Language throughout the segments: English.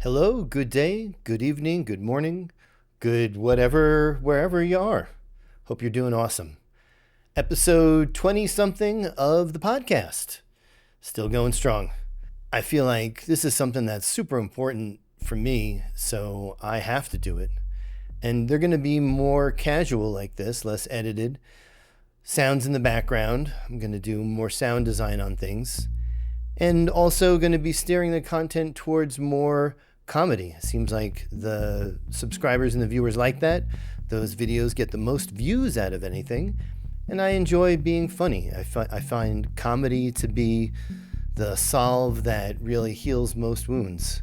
Hello, good day, good evening, good morning, good whatever, wherever you are. Hope you're doing awesome. Episode 20 something of the podcast. Still going strong. I feel like this is something that's super important for me, so I have to do it. And they're going to be more casual like this, less edited. Sounds in the background. I'm going to do more sound design on things. And also going to be steering the content towards more comedy. It seems like the subscribers and the viewers like that. Those videos get the most views out of anything. And I enjoy being funny. I find comedy to be the salve that really heals most wounds.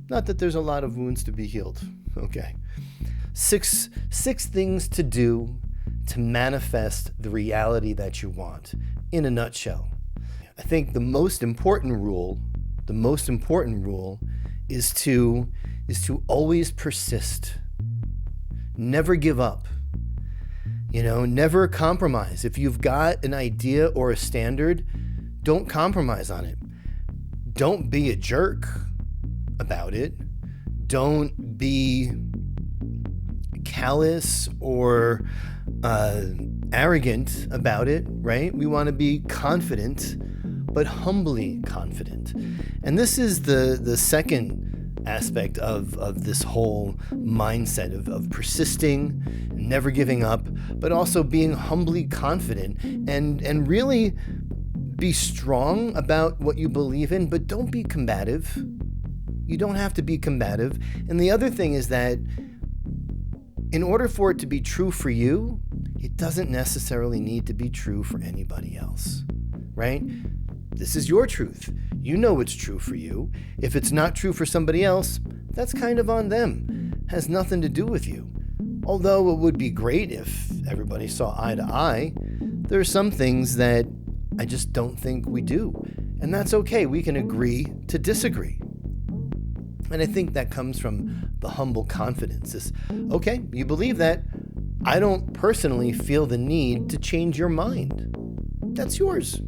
Not that there's a lot of wounds to be healed. Okay. Six things to do to manifest the reality that you want in a nutshell. I think the most important rule is to always persist. Never give up. Never compromise. If you've got an idea or a standard, don't compromise on it. Don't be a jerk about it. Don't be callous or arrogant about it, right? We want to be confident, but humbly confident. And this is the second aspect of this whole mindset of persisting, never giving up, but also being humbly confident and really be strong about what you believe in, but don't be combative. You don't have to be combative. And the other thing is that in order for it to be true for you, it doesn't necessarily need to be true for anybody else, right? This is your truth. You know it's true for you. If it's not true for somebody else, that's kind of on them. Has nothing to do with you. Although it would be great if everybody saw eye to eye, there are some things that I just don't think we do. And that's okay. We can agree to disagree. And I think that comes from the humble confidence. Is, okay, you believe that. I don't personally feel the need to change your mind. That's yours.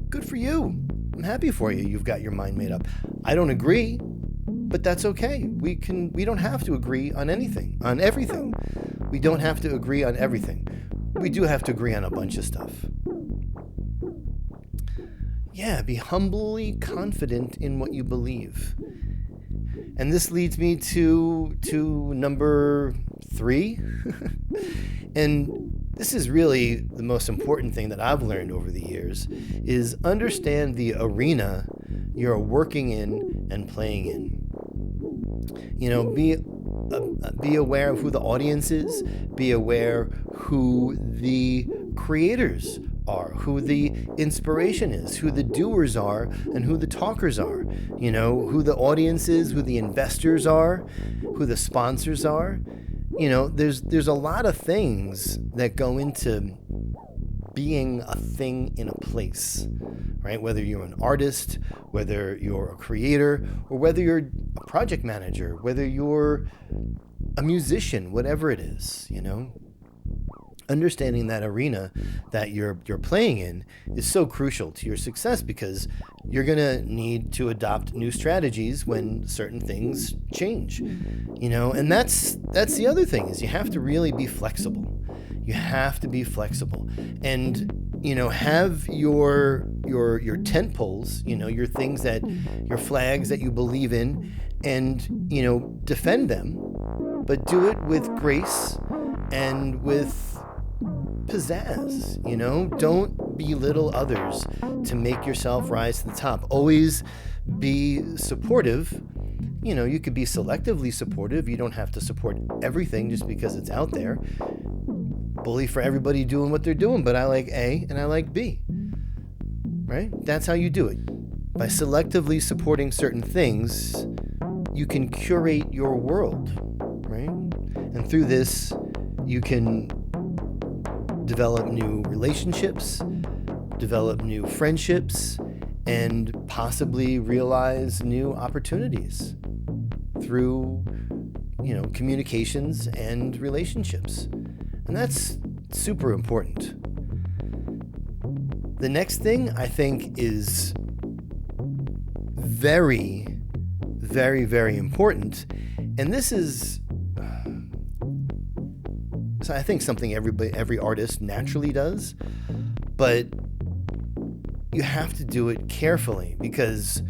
Good for you. I'm happy for you. You've got your mind made up. I don't agree, but that's okay. We don't have to agree on anything, on everything. We don't have to agree on everything. We do have to agree on a bunch of stuff. Yeah, be humbly confident in what you believe. And this leads me to number 3. And this is really the most important thing that I've learned over the years, is understand the arena you're working in and playing in. Be aware of who the audience is. Be aware who the creators are, who the inspiration is, who the doers are, and who the talkers are. Who the audience is, who the investors are, who the sponsors are. There's a lot of things that go into being a thing in a place, right? Whether you're an artist, whether you're a creator, or whether you're a project manager, whether you're a musician, whatever it is, Understanding that arena that you're playing in is so crucial to your success, because you're going to need to adopt new strategies when certain things change, and that's the other thing, is you have to really be flexible. You have to be flexible and, have your tent poles, your things your flags that you believe in, and, defend them, but do it with grace and with pizzazz. Don't belittle others to make yourself rise to the top. Always be supportive. You could be selectively supportive. You don't have to support everything just because it's out there. Bully for everybody doing what they're doing, but I like A and I like B, right? That's how you do it. By selectively supporting certain things, you can curate your world, right? And through this, you can develop new relationships, develop new friendships, and possibly realize new opportunities through, communications and relationships. And that's super important. The next thing I think is very, very, very important. And this is, so I think something every artist naturally does, but you have to do it carefully, because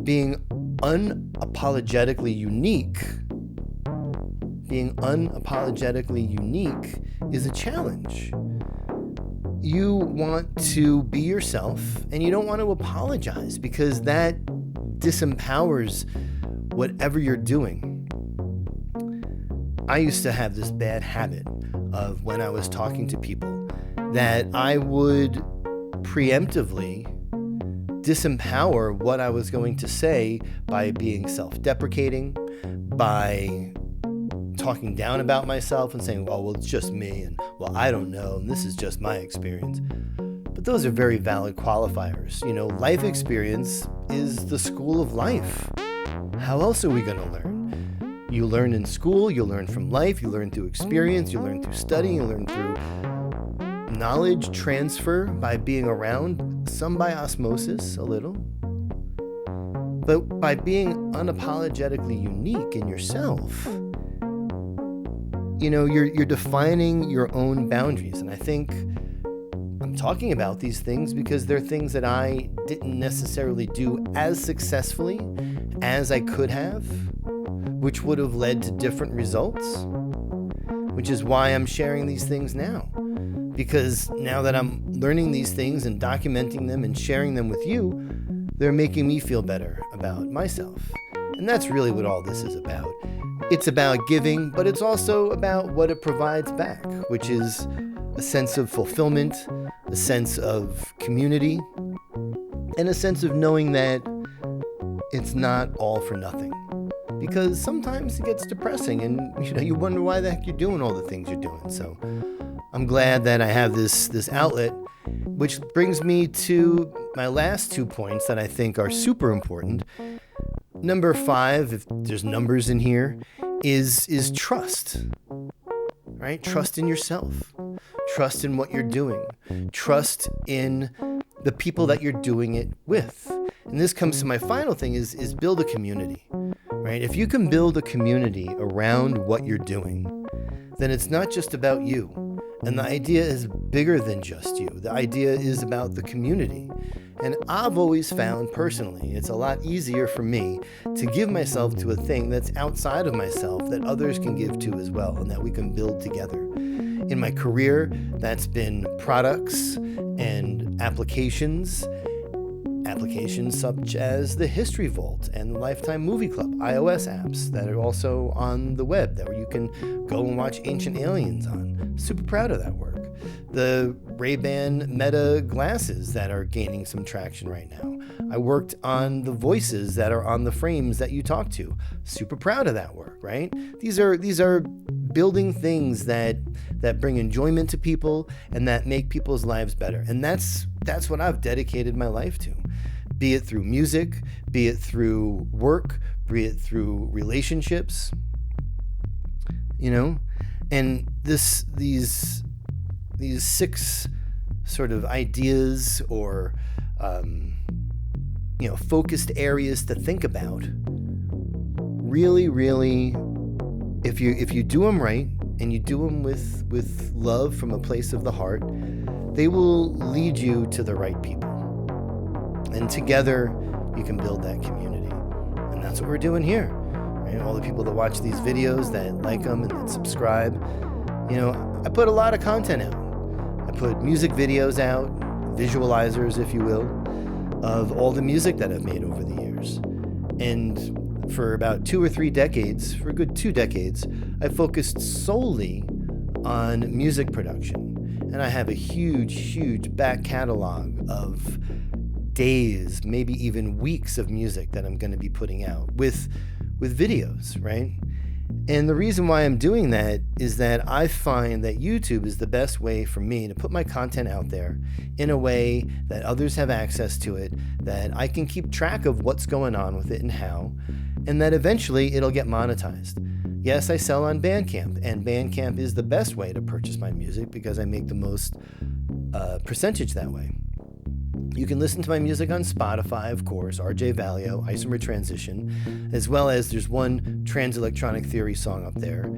being unapologetically unique is a challenge. You want to be yourself, and you don't want to apologize, because that disempowers whatever you're doing. I used to have this bad habit of, when I was talking to people, that I would preemptively disempower what I was going to say by being self-deprecating, by talking down about myself and saying, well, it's just me, and well, I don't know, and this is just my experience. But those are very valid qualifiers. You know, life experience is the school of life. How else are we going to learn? You learn in school, you learn from life, you learn through experience, you learn through study, you learn through knowledge transfer by being around, some by osmosis a little. But by being unapologetically unique in yourself, you know, you're defining your own boundaries. And I think I'm talking about these things because they're things that I didn't necessarily do as successfully as I could have, which would have led to different results, which is why I'm sharing these things now. Because now that I'm learning these things and documenting them and sharing them with you, they're making me feel better about myself. And that's really what all this is about. It's about giving, but it's also about what it provides back, which is a sense of fulfillment, a sense of community, and a sense of knowing that it's not all for nothing. Because sometimes it gets depressing, and you wonder why the heck you're doing all the things you're doing. So I'm glad that I have this outlet, which brings me to my last 2 points that I think are super important. Number 5, if there's numbers in here, is trust. Right? Trust in yourself. Trust in what you're doing. Trust in the people that you're doing it with. And this comes to my final thing is build a community. Right? If you can build a community around what you're doing, then it's not just about you. And the idea is bigger than just you. The idea is about the community. And I've always found personally, it's a lot easier for me to give myself to a thing that's outside of myself that others can give to as well, and that we can build together. In my career, that's been products and applications such as the History Vault and the Lifetime Movie Club, iOS apps that are also on the web that you can go and watch Ancient Aliens on. Super proud of that work. The Ray-Ban Meta glasses that are gaining some traction right now. I worked on the voices that are on the frames that you talk to. Super proud of that work, right? These are building things that bring enjoyment to people and that make people's lives better. And that's what I've dedicated my life to. Be it through music, be it through work, be it through relationships, and these 6 sort of ideas or focused areas to think about. Really, if you do them right and you do them with love from a place of the heart, they will lead you to the right people. And together you can build that community. And that's what we're doing here. Right? All the people that watch these videos, that like them and that subscribe, I put a lot of content out. I put music videos out, visualizers, if you will, of all the music that I've made over the years. And for about 2 or 3 decades, for a good 2 decades, I focused solely on music production. And I have a huge back catalog of days, maybe even weeks of music that I'm going to be putting out with videos, right? And the reason why I'm doing that is that I find that YouTube is the best way for me to put my content out there in a way that others have access to it, that I can keep track of what's going on with it and how, and that eventually it'll get monetized. Yes, I sell on Bandcamp, and Bandcamp is the best way to purchase my music because I make the most percentage that way. You can listen to my music on Spotify, of course, RJ Valio, Isomer Transition, as well as there's one Trans Electronic Theory song up there.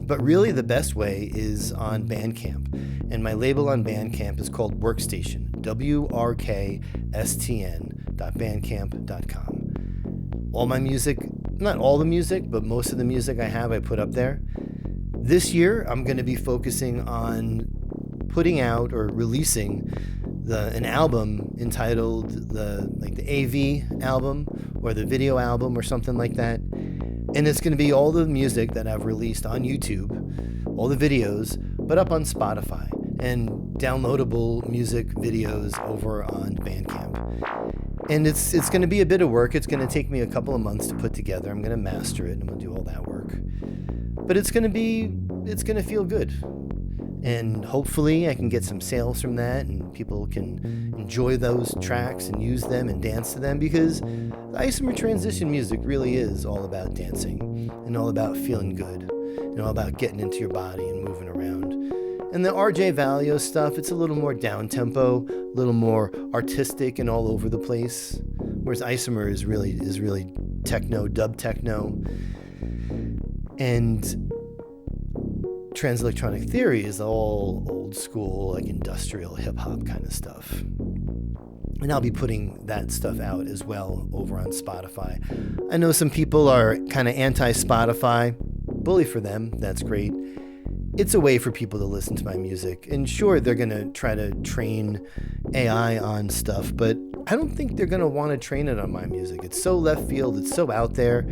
But really the best way is on Bandcamp. And my label on Bandcamp is called Workstation, WRKSTN.bandcamp.com. All my music, not all the music, but most of the music I have, I put up there. This year, I'm going to be focusing on putting out or releasing an album entitled the AV album or the video album or something like that. And it's going to be all the music that I've released on YouTube, all the videos, but up on Spotify, and downloadable music videos over on Bandcamp. And it's going to be a bit of work. It's going to take me a couple of months to put together. I'm going to master it and I'm going to do all that work. But it's going to feel good. And hopefully I can get some sales from that and people can enjoy those tracks and use them and dance to them, because Isomer Transition music really is all about dancing and all about feeling good and all about getting into your body and moving around. And the RJ Valio stuff, it's a little more down-tempo, a little more artistic and all over the place, whereas Isomer is really techno, dub techno. And Trans Electronic Theory is all old school, like industrial hip-hop kind of stuff. And I'll be putting that stuff out as well over on Spotify. I know some people are kind of anti-Spotify. Bully for them, that's great. It's a way for people to listen to my music. And sure, they're going to try to train AI on stuff, but I don't think they're going to want to train it on my music. It's so left field, it's so out there.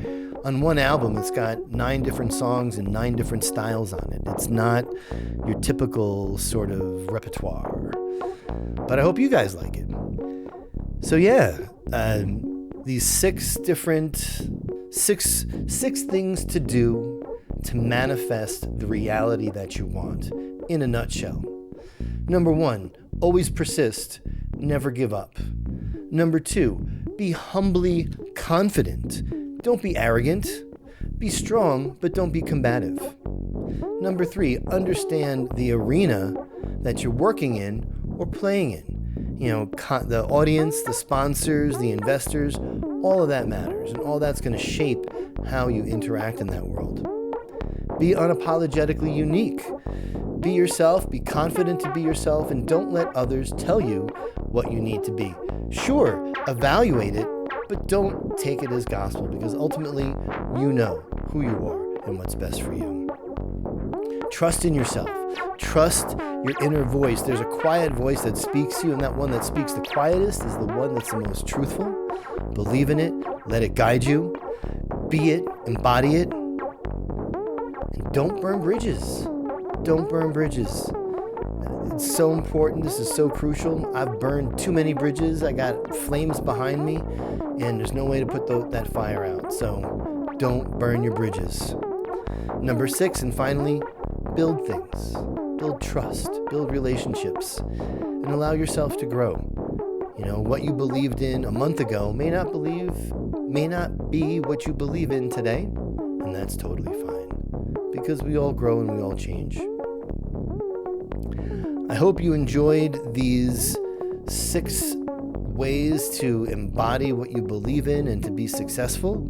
On one album, it's got 9 different songs and 9 different styles on it. It's not your typical sort of repertoire. But I hope you guys like it. So yeah, these 6 things to do to manifest the reality that you want in a nutshell. Number 1, always persist, never give up. Number 2, be humbly confident. Don't be arrogant. Be strong, but don't be combative. Number 3, understand the arena that you're working in or playing in. The audience, the sponsors, the investors, all of that matters, and all that's going to shape how you interact in that world. Be unapologetically unique. Be yourself, be confident to be yourself, and don't let others tell you what you need to be. Sure, evaluate it, but don't take it as gospel, because ultimately you know who you are and what's best for you. Trust in yourself. Trust your inner voice. There's a quiet voice that speaks to you, and that one that speaks the quietest is the one that's the most truthful. Believe in it. Let it guide you. Be it. Embody it. And don't burn bridges. Don't burn bridges. It's so important. This is so crucial. I've burned too many bridges. I got flames behind me, and there's no way to put that fire out. So don't burn your bridges. Number 6, and finally, build things. Build trust. Build relationships. And allow yourself to grow. What you believed in a month ago may not be what you believe in today, and that's totally fine, because we all grow and we all change. I hope you enjoyed these 6 ways to embody what you believe in and to be successful.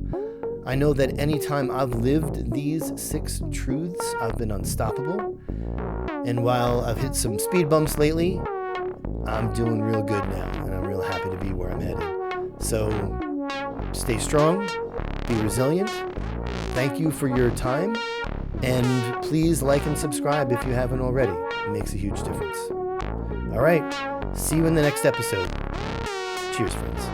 I know that anytime I've lived these 6 truths, I've been unstoppable. And while I've hit some speed bumps lately, I'm doing real good now, and I'm real happy to be where I'm headed. So stay strong, be resilient. Thank you for your time, and please like and subscribe if you haven't already. It makes a huge difference. All right, see you in the next episode. Cheers, friends.